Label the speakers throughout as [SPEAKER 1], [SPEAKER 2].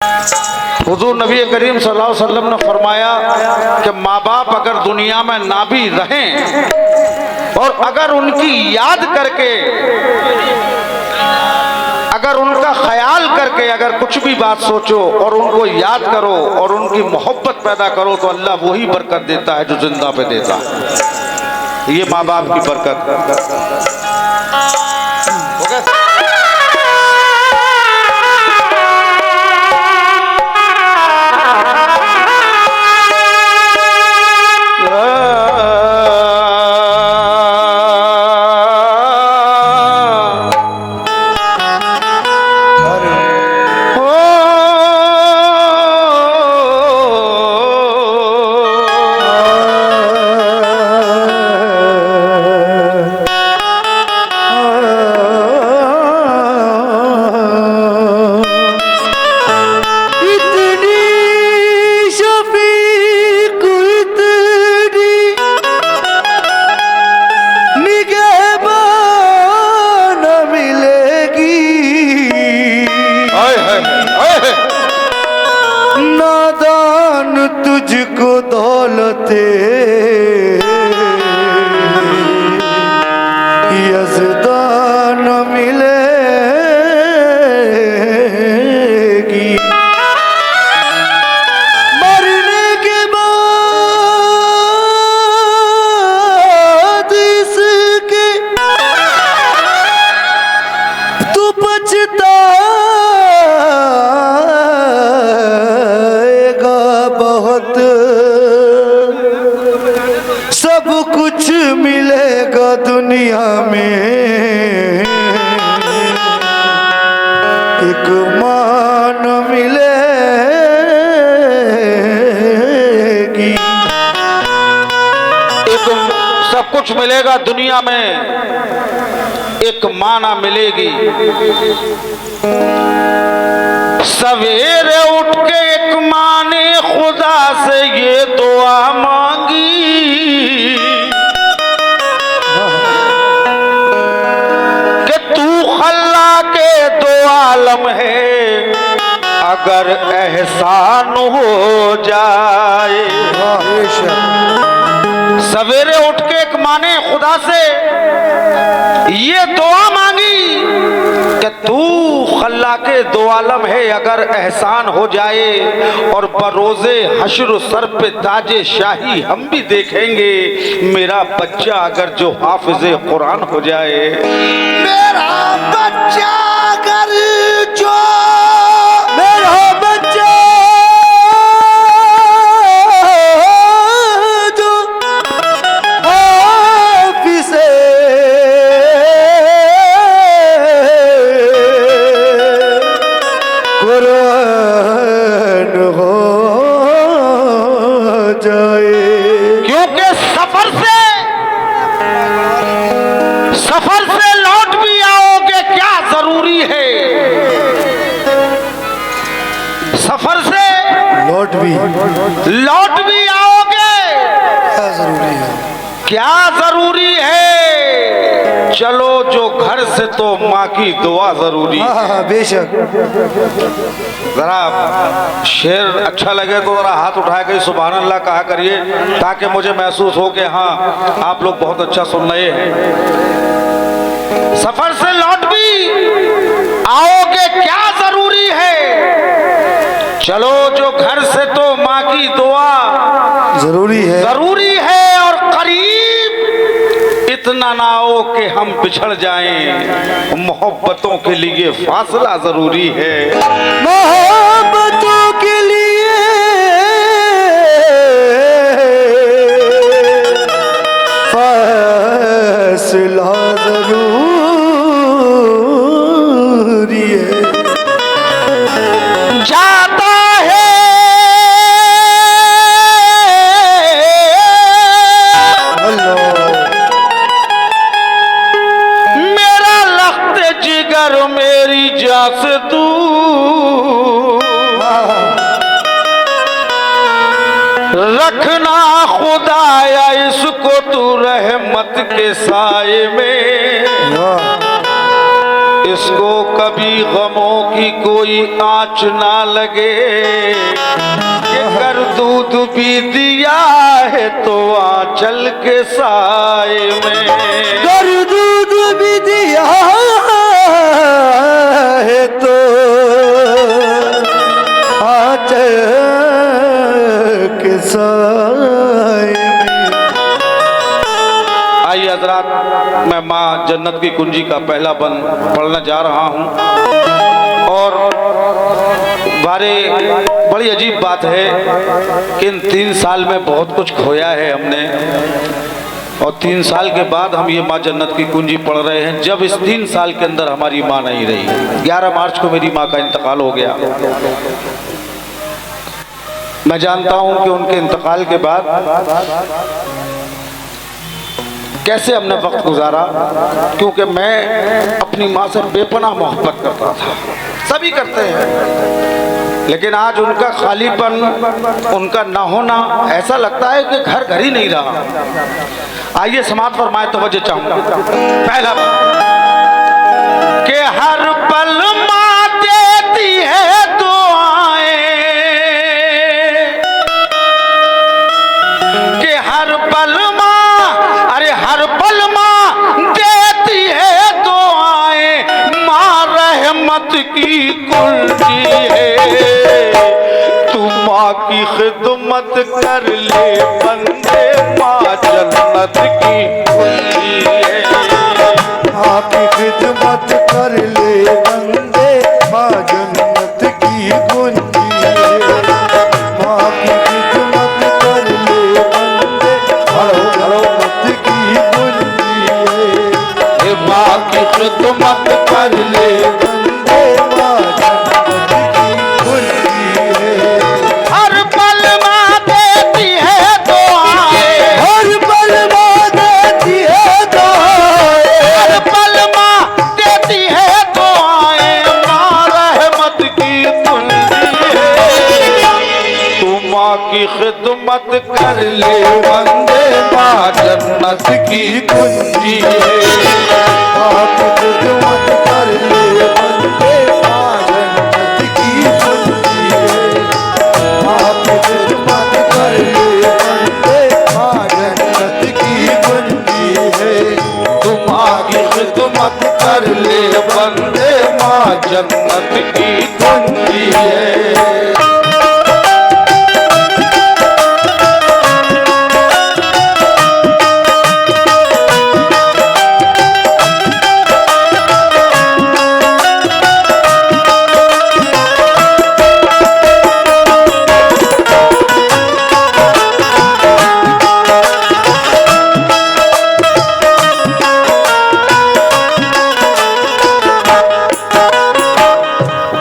[SPEAKER 1] हुजूर नबी करीम सल्लल्लाहु अलैहि वसल्लम ने फरमाया कि माँ बाप अगर दुनिया में ना भी रहें और अगर उनकी याद करके, अगर उनका ख्याल करके अगर कुछ भी बात सोचो और उनको याद करो और उनकी मोहब्बत पैदा करो तो अल्लाह वही बरकत देता है जो जिंदा पे देता है। ये माँ बाप की बरकत।
[SPEAKER 2] नादान तुझको दौलते यज़दान मिलेगी। मरने के बाद इसके तू पछताएगा बहुत, सब कुछ मिलेगा दुनिया में, एक मान मिलेगी।
[SPEAKER 1] एक सब कुछ मिलेगा दुनिया में, एक माना मिलेगी। सवेरे उठ के एक माँ ने खुदा से ये दुआ मांगी कि तू खल्ला के दो आलम है, अगर एहसान हो जाए। सवेरे उठ के एक माँ ने खुदा से ये दुआ मांगी कि तू खल्ला के दो आलम है, अगर एहसान हो जाए और बरोज़े हश्र सर पे ताजे शाही हम भी देखेंगे, मेरा बच्चा अगर जो हाफिज़े कुरान हो जाए।
[SPEAKER 2] मेरा बच्चा अगर जो मेरा बच्चा जो हाफिज़े कुरान हो जाए।
[SPEAKER 1] क्योंकि सफर से लौट भी आओगे, क्या जरूरी है। सफर से
[SPEAKER 2] लौट भी
[SPEAKER 1] आओगे,
[SPEAKER 2] क्या जरूरी है,
[SPEAKER 1] क्या जरूरी है। चलो जो घर से तो माँ की दुआ जरूरी है।
[SPEAKER 2] हाँ बेशक।
[SPEAKER 1] जरा शेर अच्छा लगे तो जरा हाथ उठा के सुभान अल्लाह कहा करिए, ताकि मुझे महसूस हो कि हाँ आप लोग बहुत अच्छा सुन रहे हैं। सफर से लौट भी आओगे, क्या जरूरी है। चलो जो घर से तो माँ की दुआ
[SPEAKER 2] जरूरी है
[SPEAKER 1] और करीब इतना ना हो कि हम बिछड़ जाएं, मोहब्बतों के लिए फासला जरूरी है।
[SPEAKER 2] मोहब्बतों के लिए फासला जरूरी है।
[SPEAKER 1] जाता है मेरा लख्त जिगर मेरी जा से तू, रखना खुदाया इसको तू रहमत के साए में। इसको कभी गमों की कोई आँच ना लगे, कि कर दूध भी दिया है तो आंचल के साए में।
[SPEAKER 2] कर दूध भी दिया है तो आंचल के साए में।
[SPEAKER 1] आइए हजरात, मैं माँ जन्नत की कुंजी का पहला बंद पढ़ना जा रहा हूँ। और बड़ी अजीब बात है कि इन 3 साल में बहुत कुछ खोया है हमने, और 3 साल के बाद हम ये माँ जन्नत की कुंजी पढ़ रहे हैं, जब इस 3 साल के अंदर हमारी माँ नहीं रही। 11 मार्च को मेरी माँ का इंतकाल हो गया। मैं जानता हूँ कि उनके इंतकाल के बाद कैसे हमने वक्त गुजारा, क्योंकि मैं अपनी माँ से बेपनाह मोहब्बत करता था, सभी करते हैं। लेकिन आज उनका खालीपन, उनका ना होना, ऐसा लगता है कि घर घर ही नहीं रहा। आइए समाज पर मैं तवज्जो चाहूंगा। पहला कि हर पल माँ देती है दुआएं, कि हर पल हर पल माँ देती है दुआएं, माँ रहमत की कुंजी है। तू माँ की खिदमत कर ले बंदे, माँ जन्नत की कुंजी है।
[SPEAKER 2] माँ की खिदमत कर ले बंदे, माँ जन्नत की कुंजी है। माँ की खिदमत कर ले बंदे, माँ जन्नत की कुंजी है।
[SPEAKER 1] माँ की खिदमत कर ले
[SPEAKER 2] बंदे, माँ जन्नत की कुंजी है।
[SPEAKER 1] हर पल माँ देती है दुआएं,
[SPEAKER 2] हर पल माँ देती है दुआएं,
[SPEAKER 1] हर पल माँ देती है दुआएं, माँ रहमत की कुंजी है। तू माँ की खिदमत कर ले बंदे, माँ जन्नत की कुंजी है।
[SPEAKER 2] माँ की खिदमत कर ले बंदे, माँ जन्नत की कुंजी है। माँ की खिदमत कर ले बंदे, माँ जन्नत की कुंजी है।
[SPEAKER 1] तू माँ की खिदमत कर ले बंदे, माँ जन्नत की कुंजी है।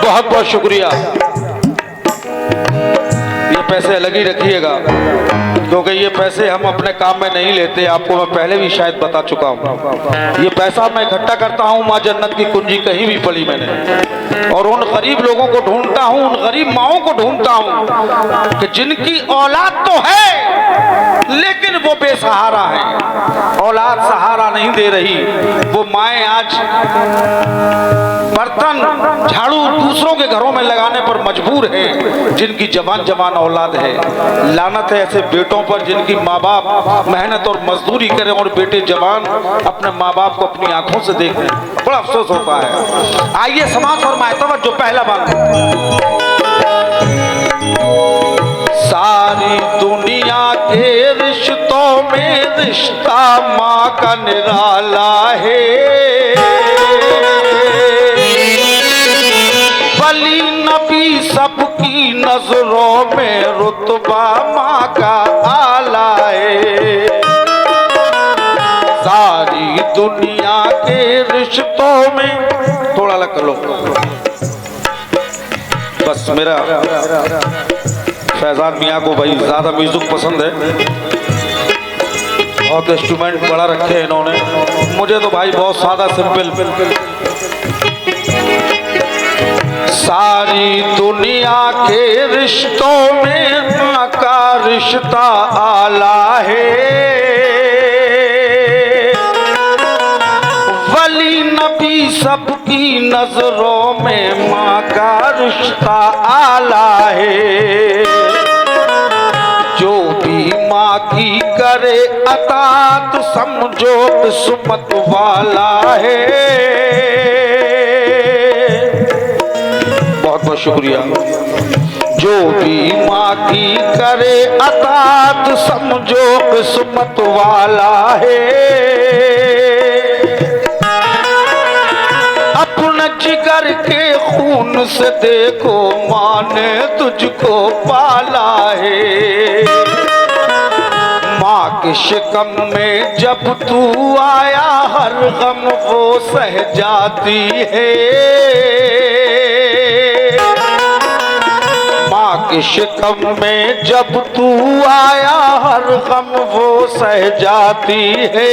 [SPEAKER 1] बहुत बहुत शुक्रिया। ये पैसे अलग ही रखिएगा, क्योंकि ये पैसे हम अपने काम में नहीं लेते। आपको मैं पहले भी शायद बता चुका हूँ। ये पैसा मैं इकट्ठा करता हूँ, माँ जन्नत की कुंजी कहीं भी पड़ी मैंने, और उन गरीब लोगों को ढूंढता हूँ, उन गरीब माओं को ढूंढता हूँ कि जिनकी औलाद तो है लेकिन वो बेसहारा है, औलाद सहारा नहीं दे रही। वो माएँ आज बर्तन झाड़ू दूसरों के घरों में लगाने पर मजबूर है, जिनकी जवान जवान औलाद है। लानत है ऐसे बेटों पर जिनकी माँ बाप मेहनत और मजदूरी करें और बेटे जवान अपने माँ बाप को अपनी आंखों से देखें, बड़ा अफसोस होता है। आइए समाज और मायतवत जो पहला बात, सारी दुनिया के रिश्तों में रिश्ता माँ का निराला है। वली नबी सबकी नजरों में रुतबा माँ का आला है। सारी दुनिया के रिश्तों में, थोड़ा अलग कर लो बस। मेरा फैजान मियाँ को भाई ज्यादा म्यूजिक पसंद है, बहुत इंस्ट्रूमेंट बड़ा रखे हैं इन्होंने, मुझे तो भाई बहुत सादा सिंपल। सारी दुनिया के रिश्तों में माँ का रिश्ता आला है। वली नबी सबकी नजरों में माँ का रिश्ता आला है। जो भी माँ की करे अतात समझो किस्मत वाला है। बहुत बहुत शुक्रिया। जो भी माँ की करे अतात समझो किस्मत वाला है। अपने जिगर के खून से देखो माँ ने तुझको पाला है। माँ के शिकम में जब तू आया हर गम वो सह जाती है। माँ के शिकम में जब तू आया हर गम वो सह जाती है।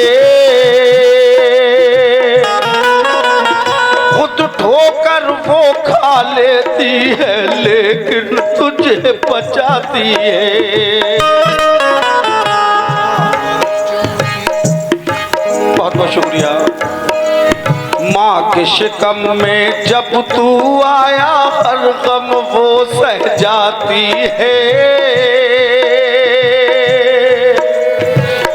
[SPEAKER 1] खुद ठोकर वो खा लेती है लेकिन तुझे बचाती है। बहुत बहुत शुक्रिया। माँ के शिकम में जब तू आया हर गम वो सह जाती है।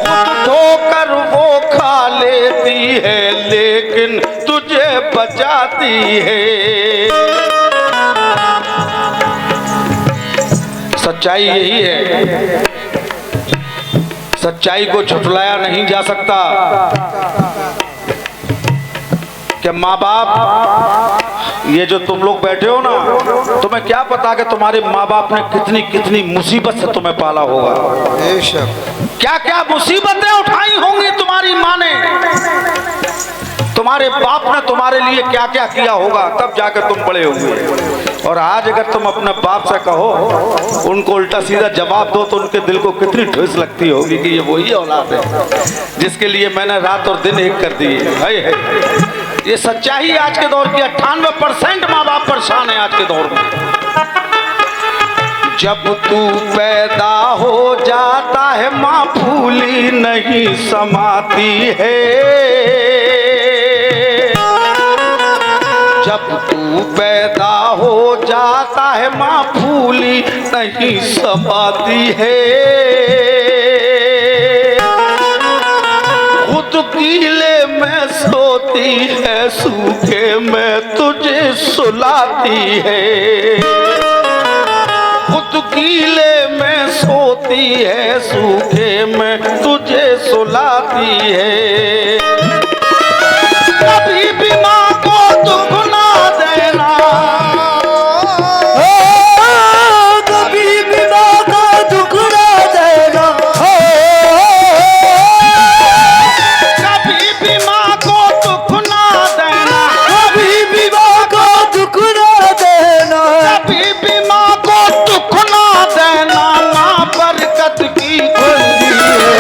[SPEAKER 1] खुद ठोकर वो खा लेती है लेकिन तुझे बचाती है। सच्चाई यही है। सच्चाई को झुठलाया नहीं जा सकता कि माँ बाप, ये जो तुम लोग बैठे हो ना, तुम्हें क्या पता कि तुम्हारे माँ बाप ने कितनी कितनी मुसीबत से तुम्हें पाला होगा। क्या क्या मुसीबतें उठाई होंगी तुम्हारी माँ ने, तुम्हारे बाप ने तुम्हारे लिए क्या क्या किया होगा, तब जाकर तुम बड़े होंगे। और आज अगर तुम अपने बाप से कहो, उनको उल्टा सीधा जवाब दो, तो उनके दिल को कितनी ठेस लगती होगी कि ये वही औलाद है जिसके लिए मैंने रात और दिन एक कर दी है। ये सच्चाई आज के दौर की। 98% माँ बाप परेशान है आज के दौर में। जब तू पैदा हो जाता है माँ फूली नहीं समाती है। जब तू पैदा हो जाता है माँ फूली नहीं समाती है। खुद कीले में सोती है सूखे में तुझे सुलाती है। खुद कीले में सोती है सूखे में तुझे सुलाती है। कभी भी माँ को दुख ना देना,
[SPEAKER 2] कभी भी माँ को दुख ना देना,
[SPEAKER 1] कभी भी माँ को दुख ना देना,
[SPEAKER 2] कभी भी माँ को दुख ना देना,
[SPEAKER 1] कभी भी माँ को दुख ना देना। माँ बरकत की कुंजी है।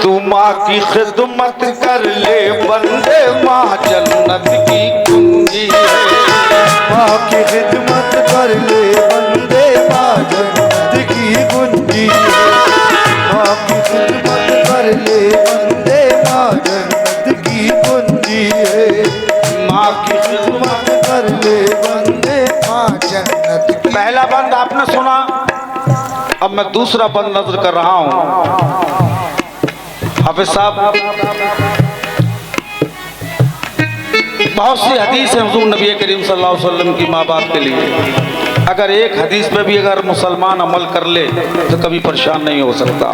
[SPEAKER 1] तू माँ की खिदमत कर ले बंदे, माँ जन्नत की कुंजी है।
[SPEAKER 2] माँ की खिदमत कर ले बंदे, माँ जन्नत की कुंजी है। माँ की खिदमत कर ले बंदे, माँ जन्नत की कुंजी है।
[SPEAKER 1] माँ की खिदमत
[SPEAKER 2] कर ले बंदे, माँ जन्नत की।
[SPEAKER 1] पहला बंद आपने सुना, अब मैं दूसरा बंद नजर कर रहा हूं। हाफिज साहब, बहुत सी हदीस है हुजूर नबी करीम सल्लल्लाहु अलैहि वसल्लम की माँ बाप के लिए। अगर एक हदीस पे भी अगर मुसलमान अमल कर ले तो कभी परेशान नहीं हो सकता।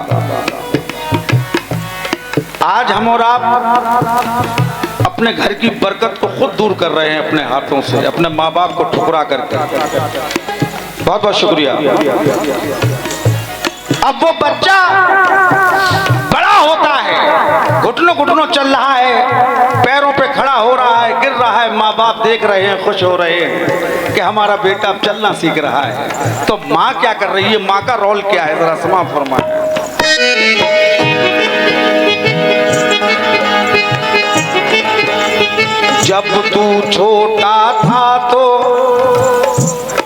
[SPEAKER 1] आज हम और आप अपने घर की बरकत को खुद दूर कर रहे हैं अपने हाथों से, अपने माँ बाप को ठुकरा करके। बहुत बहुत शुक्रिया। अब वो बच्चा बड़ा होता है, घुटनों घुटनों चल रहा है, पैरों पे खड़ा हो रहा है, गिर रहा है, माँ बाप देख रहे हैं, खुश हो रहे हैं कि हमारा बेटा अब चलना सीख रहा है। तो माँ क्या कर रही है, माँ का रोल क्या है, जरा समाप्त फरमाएं। जब तू छोटा था तो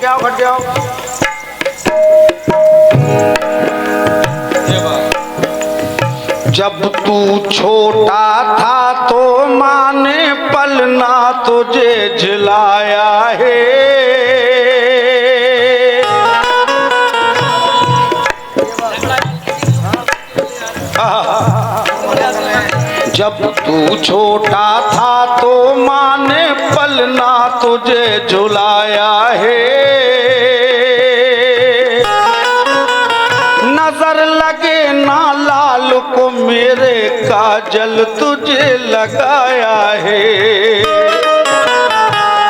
[SPEAKER 1] क्या घट जाओ, जब तू छोटा था तो माँ ने पल पलना तुझे झिलाया है। जब तू छोटा था तो माँ ने पलना तुझे झुलाया है। नजर लगे ना लाल को मेरे काजल तुझे लगाया है।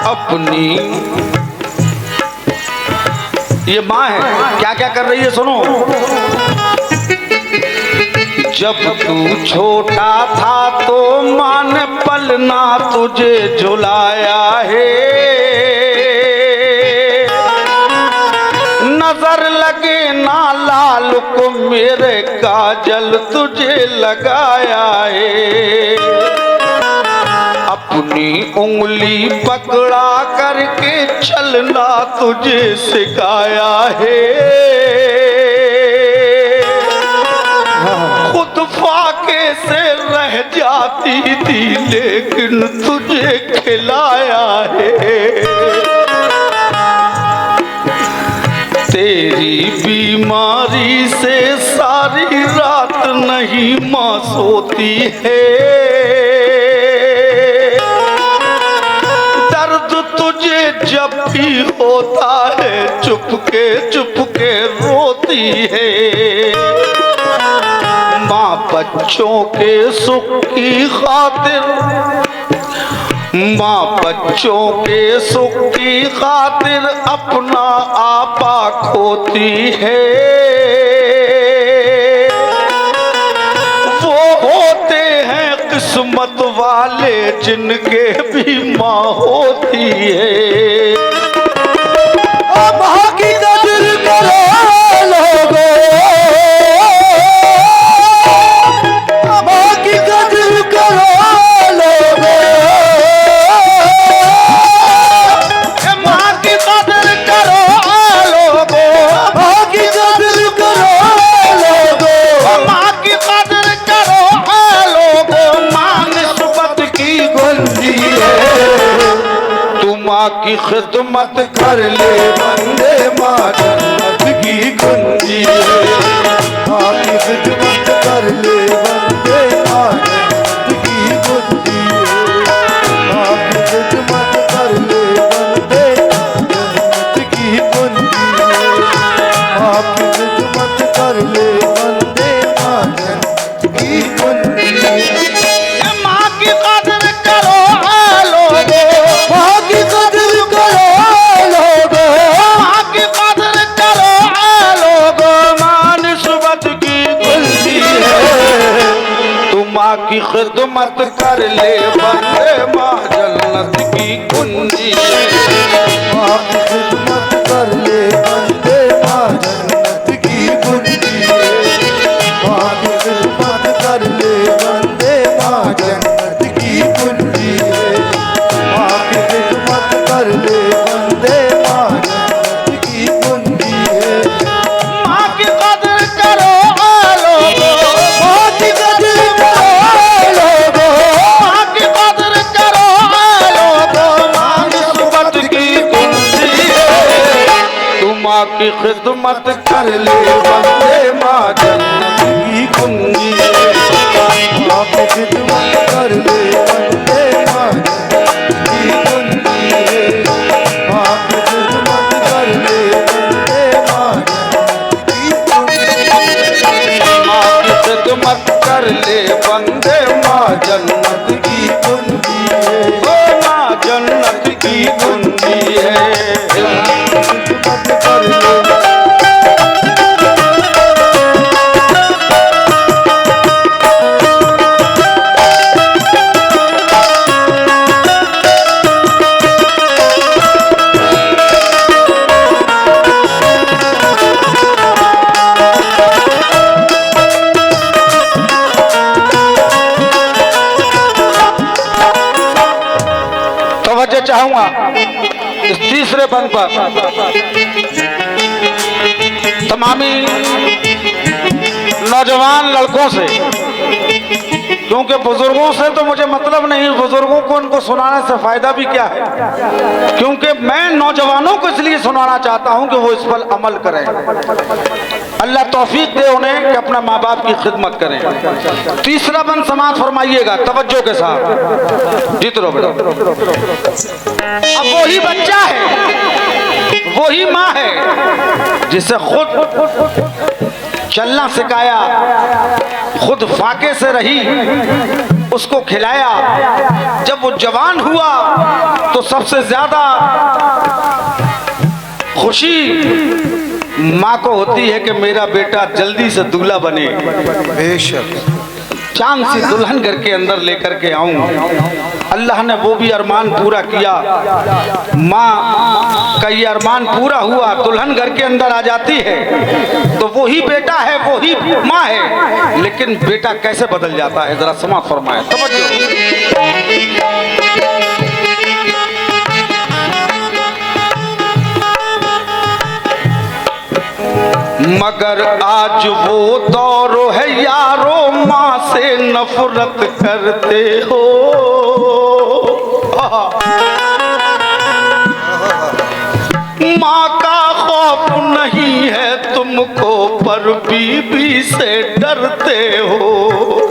[SPEAKER 1] अपनी ये माँ है, क्या क्या कर रही है सुनो। जब तू छोटा था तो माँ ने पलना तुझे झुलाया है। नजर लगे ना लाल को मेरे काजल तुझे लगाया है। अपनी उंगली पकड़ा करके चलना तुझे सिखाया है। खुद फाके से रह जाती थी लेकिन तुझे खिलाया है। तेरी बीमारी से सारी रात नहीं माँ सोती है। दर्द तुझे जब भी होता है चुपके रोती है। माँ बच्चों के सुख की खातिर, माँ बच्चों के सुख की खातिर अपना आपा खोती है। वो होते हैं किस्मत वाले जिनके भी माँ होती है।
[SPEAKER 2] माँ की कदर करो लोगों, माँ की कदर करो लोगों,
[SPEAKER 1] माँ की कदर करो लोगों,
[SPEAKER 2] माँ की कदर करो लोगों,
[SPEAKER 1] माँ की कदर करो लोगों। माँ निस्बत की
[SPEAKER 2] बंदी है।
[SPEAKER 1] तू माँ की खिदमत
[SPEAKER 2] कर ले बंदे, माँ जन्नत की कुंजी है। माँ की खिदमत कर ले बंदे, माँ जन्नत की कुंजी है। माँ की खिदमत कर ले बंदे, जन्नत की कुंजी है। माँ की खिदमत कर ले बंदे, माँ जन्नत की कुंजी है।
[SPEAKER 1] माँ की कदर करो लोगों,
[SPEAKER 2] माँ की कदर करो लोगों,
[SPEAKER 1] माँ की कदर करो लोगों। माँ निस्बत की कुंजी है। तू माँ की खिदमत कर ले बंदे, माँ जन्नत की कुंजी है।
[SPEAKER 2] माँ की खिदमत कर ले बंदे, माँ जन्नत की कुंजी है। माँ की खिदमत कर ले बंदे, माँ जन्नत की कुंजी है। माँ की खिदमत कर ले बंदे, माँ जन्नत की कुंजी है।
[SPEAKER 1] माँ की कदर करो लोगों,
[SPEAKER 2] माँ की कदर करो लोगों,
[SPEAKER 1] माँ की कदर करो लोगों। माँ निस्बत की कुंजी है। तू माँ की खिदमत कर ले बंदे, माँ जन्नत की कुंजी है।
[SPEAKER 2] माँ की खिदमत कर ले बंदे, माँ जन्नत की कुंजी है। माँ की खिदमत कर ले बंदे, माँ जन्नत की कुंजी है।
[SPEAKER 1] माँ की खिदमत कर ले बंदे, माँ जन्नत
[SPEAKER 2] की कुंजी है।
[SPEAKER 1] ओ माँ जन्नत की कुंजी है।
[SPEAKER 2] खिदमत कर ले
[SPEAKER 1] तवज्जो चाहूंगा इस तीसरे बंद पर। तमामी नौजवान लड़कों से क्योंकि बुजुर्गों से तो मुझे मतलब नहीं, बुजुर्गों को उनको सुनाने से फायदा भी क्या है, क्योंकि मैं नौजवानों को इसलिए सुनाना चाहता हूं कि वो इस पर अमल करें। अल्लाह तौफीक दे उन्हें कि अपना माँ बाप की खिदमत करें। तीसरा बंद समाज फरमाइएगा तवज्जो के साथ, जीत लो बेटा। अब वही बच्चा है, वही माँ है जिसे खुद चलना सिखाया, खुद फाके से रही, उसको खिलाया। जब वो जवान हुआ तो सबसे ज्यादा खुशी माँ को होती है कि मेरा बेटा जल्दी से दूल्हा बने,
[SPEAKER 2] बेशक
[SPEAKER 1] चांद सी दुल्हन घर के अंदर लेकर के आऊं। अल्लाह ने वो भी अरमान पूरा किया, माँ का ये अरमान पूरा हुआ, दुल्हन घर के अंदर आ जाती है तो वही बेटा है, वही माँ है, लेकिन बेटा कैसे बदल जाता है जरा समाज फरमाए, समझो। मगर आज वो दौर है यारो माँ से नफरत करते हो। माँ का खौफ नहीं है तुमको पर बीबी से डरते हो।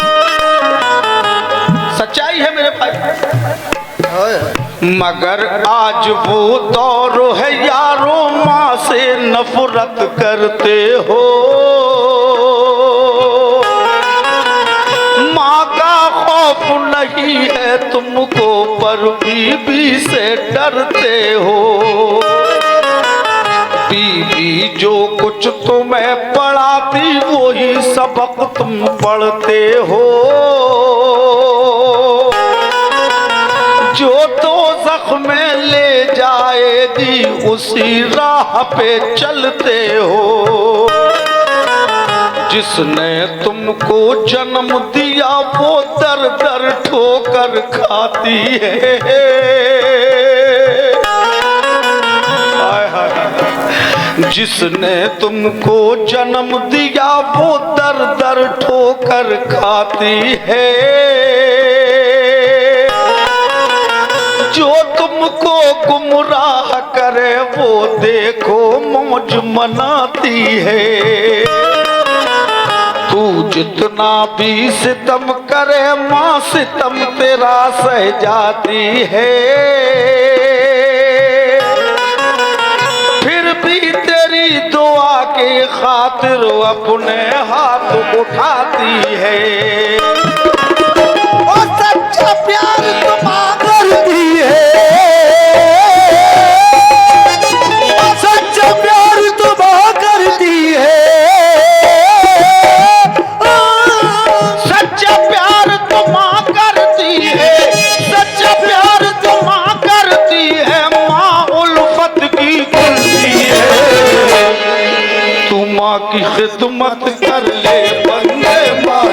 [SPEAKER 1] सच्चाई है मेरे भाई। मगर आज वो दौर है यारो माँ से नफरत करते हो। माँ का खौफ नहीं है तुमको पर बीबी से डरते हो। बीबी जो कुछ तुम्हें पढ़ाती वही सबक तुम पढ़ते हो। जो तो जख्म ले जाएगी उसी राह पे चलते हो। जिसने तुमको जन्म दिया वो दर दर ठोकर खाती है। हाय हाय। जिसने तुमको जन्म दिया वो दर दर ठोकर खाती है। जो तुमको गुमराह करे वो देखो मौज मनाती है। तू जितना भी सितम करे माँ सितम तेरा सह जाती है। फिर भी तेरी दुआ के खातिर अपने हाथ उठाती है।
[SPEAKER 2] और सच्चा प्यार तुम करती है। सच्चा प्यार तुम करती है।
[SPEAKER 1] सच्चा प्यार तो माँ करती है। सच्चा प्यार तो माँ करती है। माँ उल्फत की कुल्फी है। तू माँ की खिदमत कर ले बंदे माँ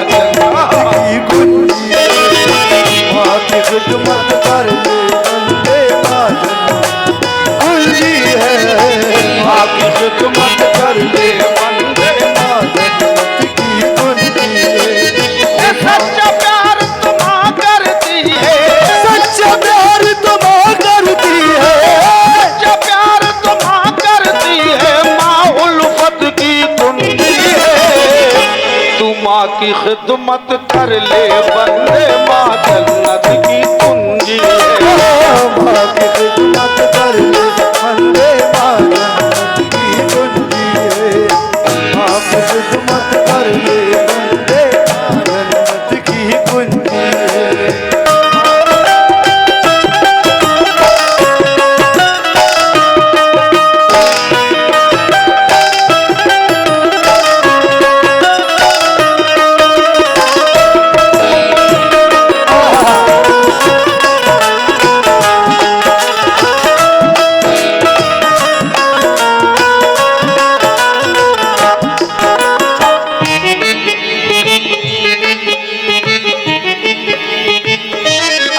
[SPEAKER 2] की कुंजी माँ की खिदमत कर ले बंदे माँ कुंजी है।
[SPEAKER 1] माँ की खिदमत कर ले बंदे माँ
[SPEAKER 2] की कुंजी है।
[SPEAKER 1] सच्चा प्यार तो माँ करती है।
[SPEAKER 2] सच्चा प्यार तुम करती है।
[SPEAKER 1] सच्चा प्यार तो माँ करती है। माँ उल्फत की कुंजी है। तू माँ की खिदमत कर ले बंदे माँ जन्नत की कुंजी है।
[SPEAKER 2] माँ की खिदमत कर ले बंदे माँ जन्नत की कुंजी है। माँ की खिदमत कर ले बंदे माँ जन्नत की कुंजी है।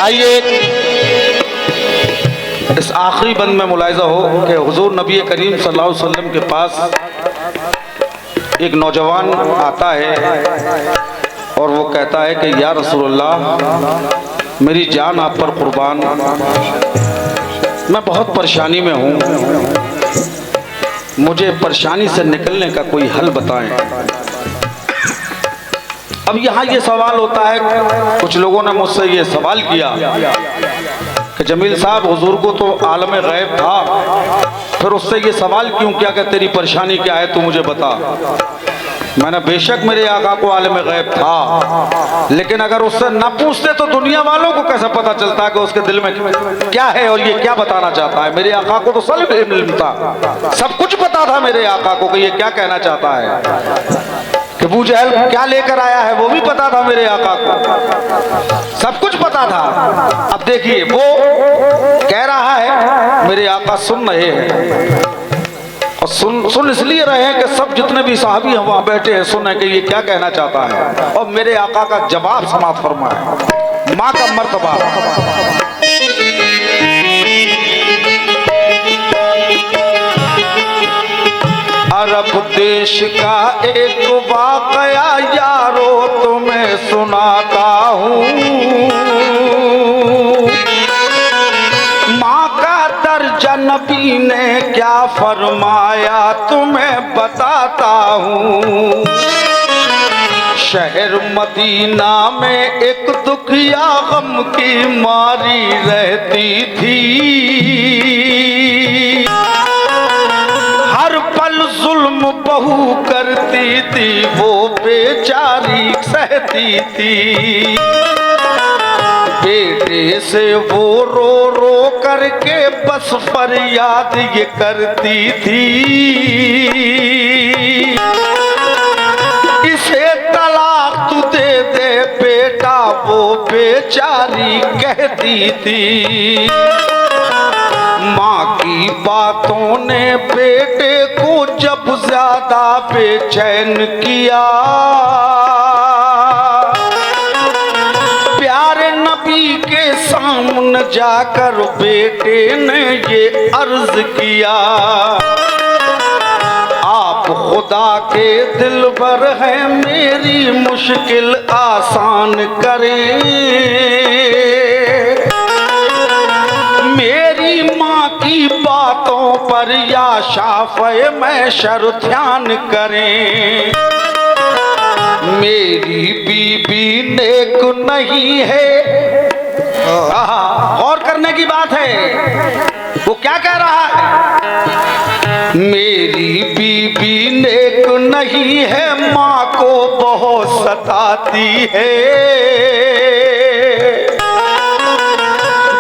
[SPEAKER 1] आइए इस आखिरी बंद में मुलाहिजा हो कि हुजूर नबी करीम सल्लल्लाहु अलैहि वसल्लम के पास एक नौजवान आता है और वो कहता है कि या रसूलल्लाह मेरी जान आप पर कुर्बान, मैं बहुत परेशानी में हूँ, मुझे परेशानी से निकलने का कोई हल बताएं। अब यहाँ ये सवाल होता है, कुछ लोगों ने मुझसे ये सवाल किया कि जमील साहब हुजूर को तो आलम गैब था, फिर उससे ये सवाल क्यों किया कि तेरी परेशानी क्या है तू मुझे बता। मैंने बेशक मेरे आका को आलम गैब था, लेकिन अगर उससे न पूछते तो दुनिया वालों को कैसे पता चलता है कि उसके दिल में क्या है और ये क्या बताना चाहता है। मेरे आका को तो सब इल्म था, सब कुछ पता था मेरे आका को कि ये क्या कहना चाहता है। कि अबू जहल क्या लेकर आया है वो भी पता था मेरे आका को, सब कुछ पता था। अब देखिए वो कह रहा है, मेरे आका सुन रहे हैं और सुन इसलिए रहे हैं कि सब जितने भी साहबी हम वहां बैठे हैं सुने कि ये क्या कहना चाहता है। और मेरे आका का जवाब समाप्त फरमाए, माँ का मर्तबा। अरब देश का एक वाकया यारो तुम्हें सुनाता हूँ, माँ का दर्जा नबी ने क्या फरमाया तुम्हें बताता हूँ। शहर मदीना में एक दुखिया गम की मारी रहती थी, हर पल जुल्म बहू करती थी वो बेचारी सहती थी। बेटे से वो रो रो करके बस फरियाद ये करती थी, इसे तलाक तू दे दे बेटा वो बेचारी कहती थी। माँ की बातों ने बेटे को जब ज्यादा बेचैन किया, प्यारे नबी के सामने जाकर बेटे ने ये अर्ज किया, आप खुदा के दिलबर हैं मेरी मुश्किल आसान करें। मेरी माँ की बातों पर या शाफ़े महशर ध्यान करें। मेरी बीबी नेक नहीं है, गौर करने की बात है, वो क्या कह रहा है। मेरी बीबी नेक नहीं है, माँ को बहुत सताती है,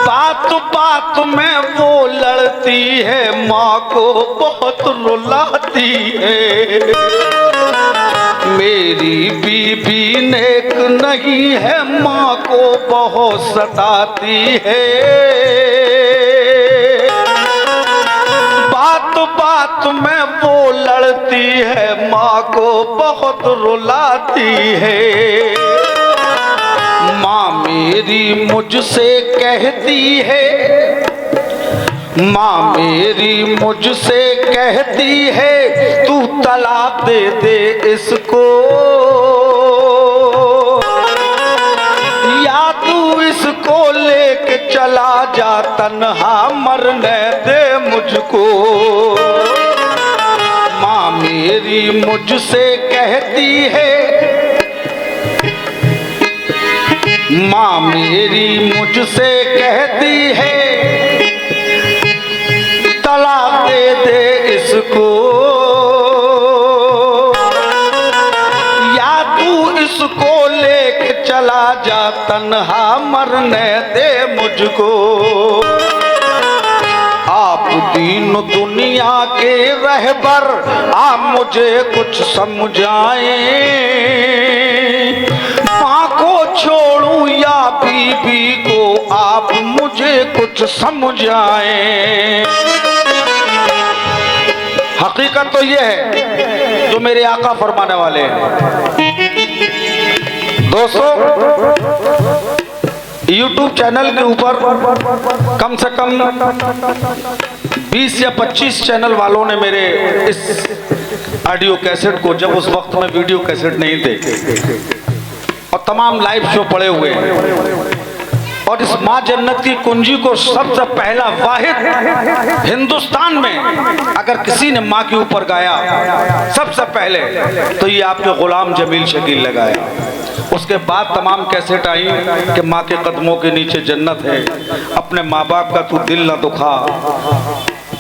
[SPEAKER 1] बात बात में वो लड़ती है, माँ को बहुत रुलाती है। मेरी बीबी नेक नहीं है, माँ को बहुत सताती है, बात बात में वो लड़ती है, माँ को बहुत रुलाती है। माँ मेरी मुझसे कहती है, माँ मेरी मुझसे कहती है तू तलाक दे दे इसको, या तू इसको लेके चला जा तन्हा मरने दे मुझको। माँ मेरी मुझसे कहती है, माँ मेरी मुझसे कहती है तलाक दे दे इसको, या तू इसको लेके चला जा तन्हा मरने दे मुझको। आप दीन दुनिया के रहबर आप मुझे कुछ समझाएं, माँ को छोड़ूं या बीबी को आप मुझे कुछ समझाएं। हकीकत तो ये है जो मेरे आका फरमाने वाले हैं। दोस्तों YouTube चैनल के ऊपर कम से कम 20 या 25 चैनल वालों ने मेरे इस ऑडियो कैसेट को, जब उस वक्त में वीडियो कैसेट नहीं थे, और तमाम लाइव शो पड़े हुए हैं। और इस माँ जन्नत की कुंजी को सबसे पहला वाहिद हिंदुस्तान में अगर किसी ने माँ के ऊपर गाया सबसे पहले तो ये आपके गुलाम जमील शकील लगाया। उसके बाद तमाम कैसेट आई कि माँ के कदमों के नीचे जन्नत है, अपने माँ बाप का तू दिल न दुखा,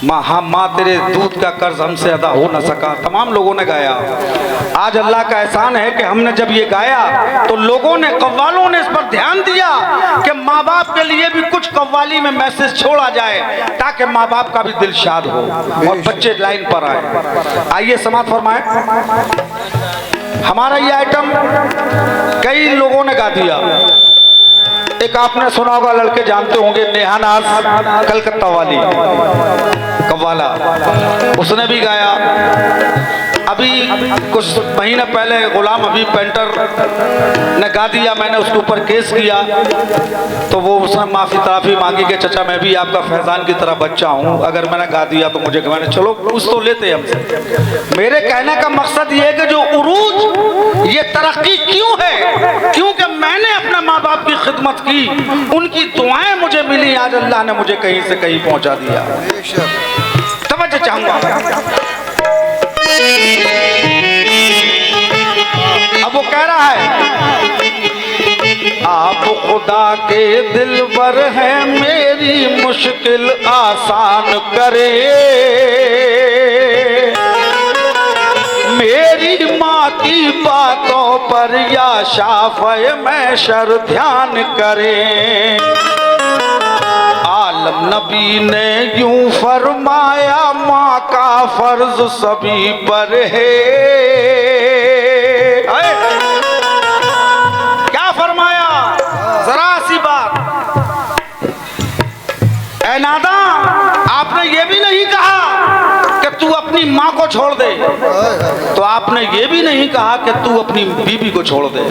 [SPEAKER 1] माँ हाँ माँ तेरे दूध का कर्ज हमसे अदा हो न सका। तमाम लोगों ने गाया। आज अल्लाह का एहसान है कि हमने जब ये गाया तो लोगों ने, कव्वालों ने इस पर ध्यान दिया कि माँ बाप के लिए भी कुछ कव्वाली में मैसेज छोड़ा जाए ताकि माँ बाप का भी दिल शाद हो और बच्चे लाइन पर आए। आइए समाप्त फरमाएं। हमारा ये आइटम कई लोगों ने गा दिया। एक आपने सुना होगा, लड़के जानते होंगे, नेहा नाज कलकत्ता वाली कव्वाला, उसने भी गाया। अभी कुछ महीने पहले गुलाम हबीब पेंटर ने गा दिया, मैंने उसके ऊपर केस किया तो वो उसने माफ़ी तराफी मांगी कि चचा मैं भी आपका फैजान की तरह बच्चा हूँ, अगर मैंने गा दिया तो मुझे, मैंने चलो पूछ तो लेते हमसे। मेरे कहने का मकसद ये है कि जो उरूज ये तरक्की क्यों है, क्योंकि मैंने अपने माँ बाप की खिदमत की, उनकी दुआएं मुझे मिली, आज अल्लाह ने मुझे कहीं से कहीं पहुँचा दिया। तवज्जो चाहूँगा। अब वो कह रहा है, आप खुदा के दिलबर हैं, मेरी मुश्किल आसान करे, मेरी माँ की बातों पर या शाफ़े महशर ध्यान करें। आलम नबी ने यूं फरमाया, माँ का फर्ज सभी पर है। क्या फरमाया? जरा सी बात, ऐ नादा, आपने ये भी नहीं कहा कि तू अपनी माँ को छोड़ दे, तो आपने ये भी नहीं कहा कि तू अपनी बीबी को छोड़ दे।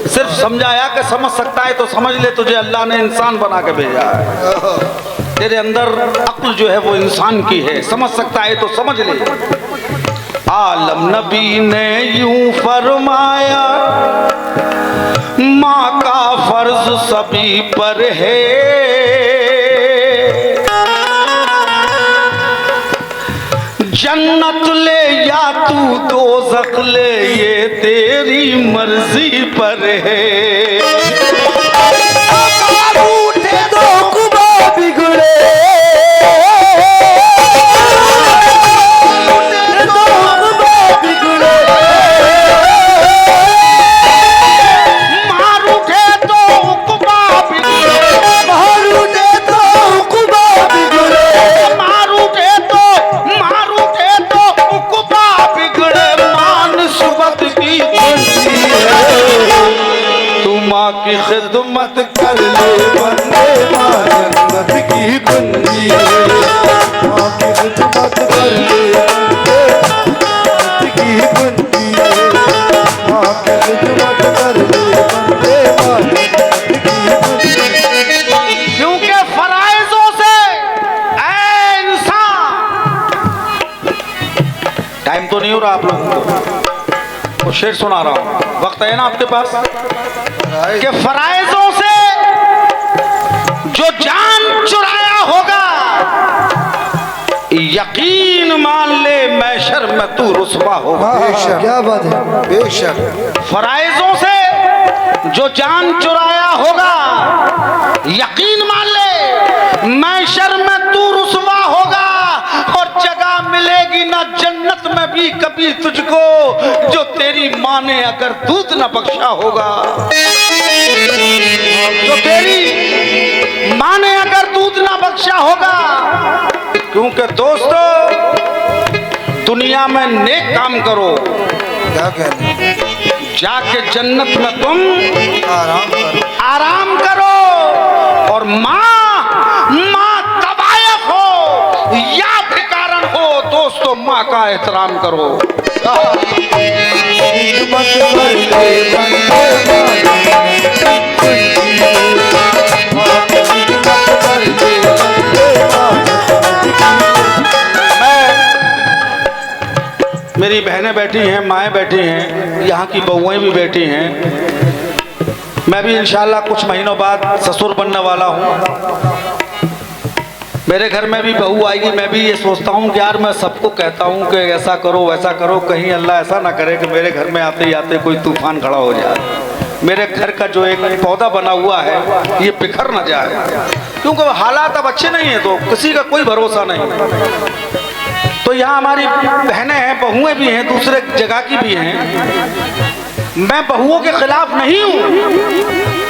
[SPEAKER 1] सिर्फ समझाया कि समझ सकता है तो समझ ले, तुझे अल्लाह ने इंसान बना के भेजा है, तेरे अंदर अक्ल जो है वो इंसान की है, समझ सकता है तो समझ ले। आलम नबी ने यूं फरमाया, माँ का फर्ज सभी पर है, जन्नत ले या तू दोज़ख ले, ये तेरी मर्जी पर है।
[SPEAKER 2] उठे दो कुबा बिगड़े, उठे दो कुबा बिगड़े,
[SPEAKER 1] मार उठे तो कुबा बिगड़े,
[SPEAKER 2] मार उठे तो कुबा बिगड़े,
[SPEAKER 1] मार उठे तो कुबा बिगड़े, मान सुबत की खुशी है, तू माँ की खिदमत कर ले
[SPEAKER 2] बंदे माँ जन्नत की कुंजी है, माँ की खिदमत कर ले बंदे जन्नत की कुंजी है, माँ की खिदमत कर ले बंदे माँ जन्नत की कुंजी है।
[SPEAKER 1] क्योंकि फराइजों से ऐ इंसान, टाइम तो नहीं हो रहा आप लोगों को शेर सुना रहा हूँ, वक्त है ना आपके पास, कि फराइजों से जो जान चुराया होगा, यकीन मान ले मैशर में तू रुसवा होगा।
[SPEAKER 2] बेशक, क्या बात है, बेशक।
[SPEAKER 1] फराइजों से जो जान चुराया होगा, यकीन मान ले मैशर में तू रुसवा होगा, और जगह मिलेगी ना जन्नत में भी कभी तुझको, जो तेरी माँ ने अगर दूध न बख्शा होगा, जो तेरी माँ ने अगर दूध न बख्शा होगा। क्योंकि दोस्तों, दुनिया में नेक काम करो,
[SPEAKER 2] क्या कहना,
[SPEAKER 1] जाके जन्नत में तुम
[SPEAKER 2] आराम करो,
[SPEAKER 1] आराम करो, और माँ तबायफ हो या भिखारन हो, दोस्तों माँ का एहतराम करो।
[SPEAKER 2] खिदमत कर ले बंदे माँ जन्नत की कुंजी है, माँ की खिदमत कर ले बंदे माँ जन्नत की।
[SPEAKER 1] मेरी बहनें बैठी हैं, माएँ बैठी हैं, यहाँ की बहुएं भी बैठी हैं, मैं भी इंशाल्लाह कुछ महीनों बाद ससुर बनने वाला हूँ। मेरे घर में भी बहू आएगी। मैं भी ये सोचता हूँ कि यार मैं सबको कहता हूँ कि ऐसा करो वैसा करो, कहीं अल्लाह ऐसा ना करे कि मेरे घर में आते ही आते कोई तूफान खड़ा हो जाए, मेरे घर का जो एक पौधा बना हुआ है ये बिखर ना जाए, क्योंकि हालात अब अच्छे नहीं है तो किसी का कोई भरोसा नहीं। तो यहाँ हमारी बहनें हैं, बहुएं भी हैं, दूसरे जगह की भी हैं। मैं बहुओं के खिलाफ नहीं हूँ।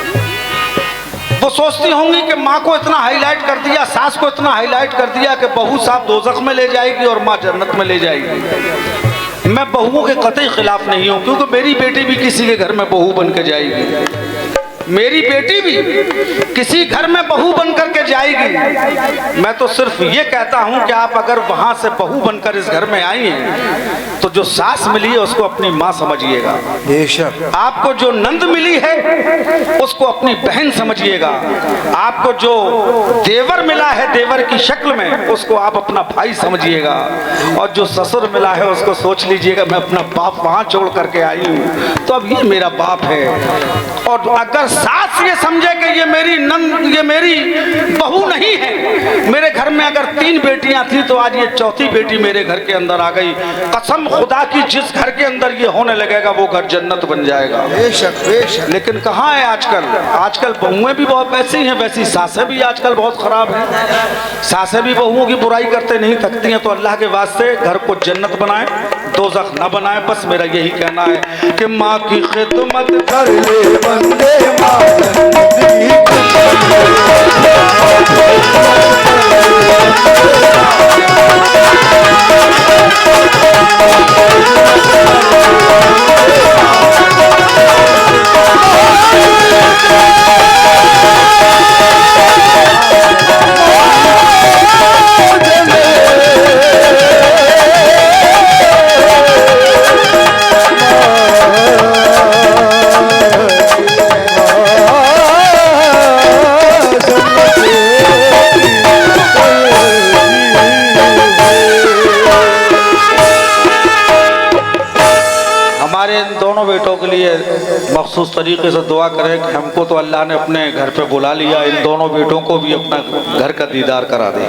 [SPEAKER 1] वो सोचती होंगी कि माँ को इतना हाईलाइट कर दिया, सास को इतना हाईलाइट कर दिया कि बहू साहब दोज़ख में ले जाएगी और माँ जन्नत में ले जाएगी। मैं बहुओं के कतई खिलाफ नहीं हूँ, क्योंकि मेरी बेटी भी किसी के घर में बहू बन के जाएगी, मेरी बेटी भी किसी घर में बहू बन करके जाएगी। मैं तो सिर्फ ये कहता हूं कि आप अगर वहां से बहू बनकर इस घर में आई हैं तो जो सास मिली है उसको अपनी माँ समझिएगा,
[SPEAKER 2] बेशक।
[SPEAKER 1] आपको जो नंद मिली है उसको अपनी बहन समझिएगा, आपको जो देवर मिला है देवर की शक्ल में उसको आप अपना भाई समझिएगा, और जो ससुर मिला है उसको सोच लीजिएगा मैं अपना बाप वहां छोड़ करके आई हूँ तो अब ये मेरा बाप है। और अगर सास ये समझे कि ये मेरी नंद, ये मेरी बहू नहीं है, मेरे घर में अगर 3 बेटियां थी तो आज ये चौथी बेटी मेरे घर के अंदर आ गई, कसम खुदा की जिस घर के अंदर ये होने लगेगा वो घर जन्नत बन जाएगा।
[SPEAKER 2] बेशक बेशक।
[SPEAKER 1] लेकिन कहाँ है आजकल, आजकल बहुएं भी बहुत वैसी हैं, वैसी सासें भी आजकल बहुत खराब हैं। सासें भी बहुओं की बुराई करते नहीं थकती हैं। तो अल्लाह के वास्ते घर को जन्नत बनाए, दोज़ख न बनाए। बस मेरा यही कहना है कि माँ की खिदमत
[SPEAKER 2] कर ले बंदे माँ जिंदगी
[SPEAKER 1] बेटों के लिए मखसूस तरीके से दुआ करें कि हमको तो अल्लाह ने अपने घर पे बुला लिया, इन दोनों बेटों को भी अपना घर का दीदार करा दे।